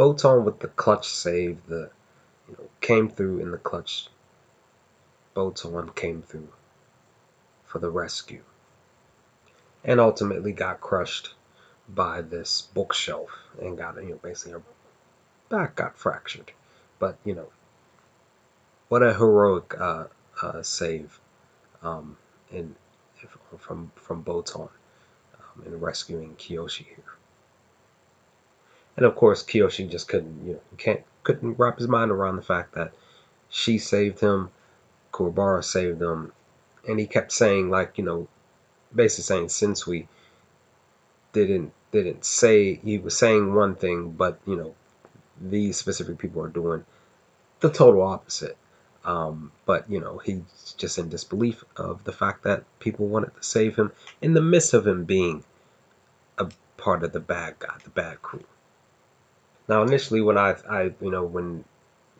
Botan with the clutch save, came through in the clutch. Botan came through for the rescue, and ultimately got crushed by this bookshelf and got, basically her back got fractured. But what a heroic save in from Botan in rescuing Kiyoshi here. And of course, Kiyoshi just couldn't wrap his mind around the fact that she saved him, Kuwabara saved him, and he kept saying, like, basically saying, since we didn't say, he was saying one thing, but these specific people are doing the total opposite. But he's just in disbelief of the fact that people wanted to save him in the midst of him being a part of the bad guy, the bad crew. Now, initially, when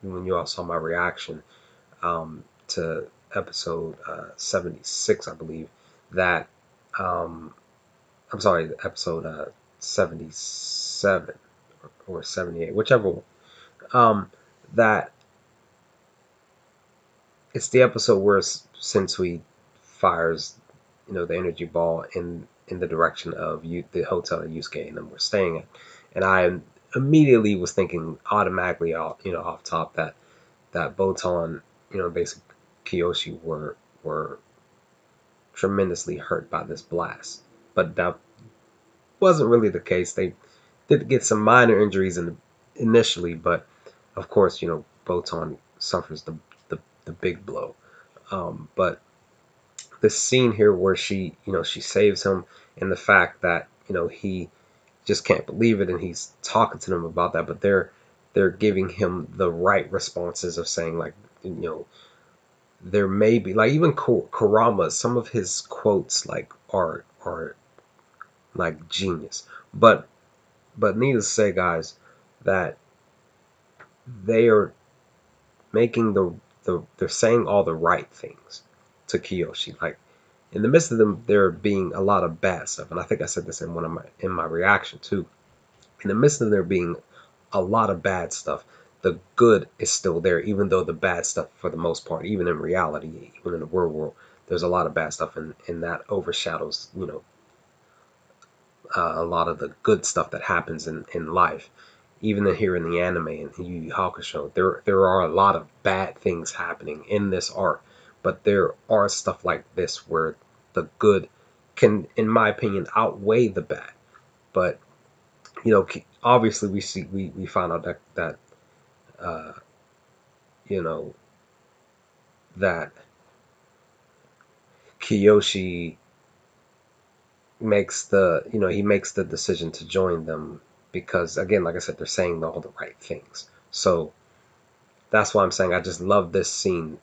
when you all saw my reaction to episode 76, I believe, that I'm sorry, episode 77 or 78, whichever one, that it's the episode where Sensui fires, the energy ball in the direction of the hotel that Yusuke and them were staying at, and I immediately was thinking automatically, off top, that Botan, basically Kiyoshi were tremendously hurt by this blast, but that wasn't really the case. They did get some minor injuries initially, but of course, Botan suffers the big blow. But the scene here where she saves him, and the fact that he just can't believe it, and he's talking to them about that, but they're giving him the right responses of saying, like, there may be, like, even Kurama, some of his quotes, like, are like genius. But needless to say, guys, that they are making they're saying all the right things to Kiyoshi. Like, in the midst of them there being a lot of bad stuff, and I think I said this in my reaction too. In the midst of there being a lot of bad stuff, the good is still there, even though the bad stuff, for the most part, even in reality, even in the real world, there's a lot of bad stuff, and that overshadows, a lot of the good stuff that happens in life. Even here in the anime and Yu Yu Hakusho, there are a lot of bad things happening in this art, but there are stuff like this where the good can, in my opinion, outweigh the bad. But obviously we found out that you know that Kiyoshi makes the decision to join them because, again, like I said, they're saying all the right things. So that's why I'm saying I just love this scene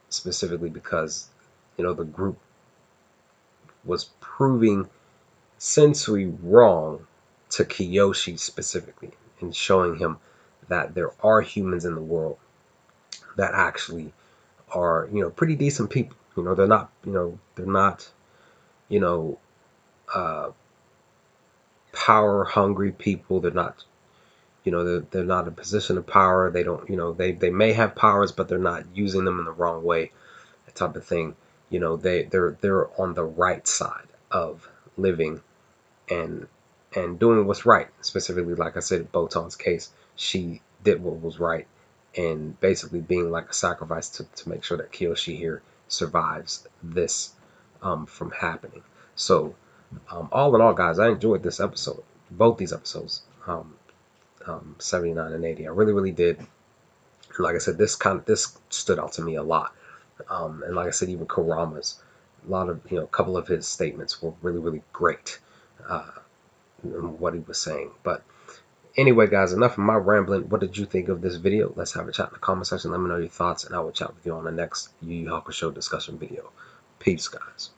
specifically because the group was proving Sensui wrong to Kiyoshi specifically, and showing him that there are humans in the world that actually are pretty decent people. They're not you know power hungry people. They're not they're not in a position of power. They don't they may have powers, but they're not using them in the wrong way, that type of thing. They're on the right side of living and doing what's right. Specifically, like I said, Botan's case, she did what was right, and basically being like a sacrifice to make sure that Kiyoshi here survives this from happening. So all in all, guys, I enjoyed this episode, both these episodes, 79 and 80. I really did. And like I said, this stood out to me a lot. And like I said, even Kurama's, a lot of a couple of his statements were really great. What he was saying. But anyway, guys, enough of my rambling. What did you think of this video? Let's have a chat in the comment section. Let me know your thoughts, and I will chat with you on the next Yu Yu Hakusho discussion video. Peace, guys.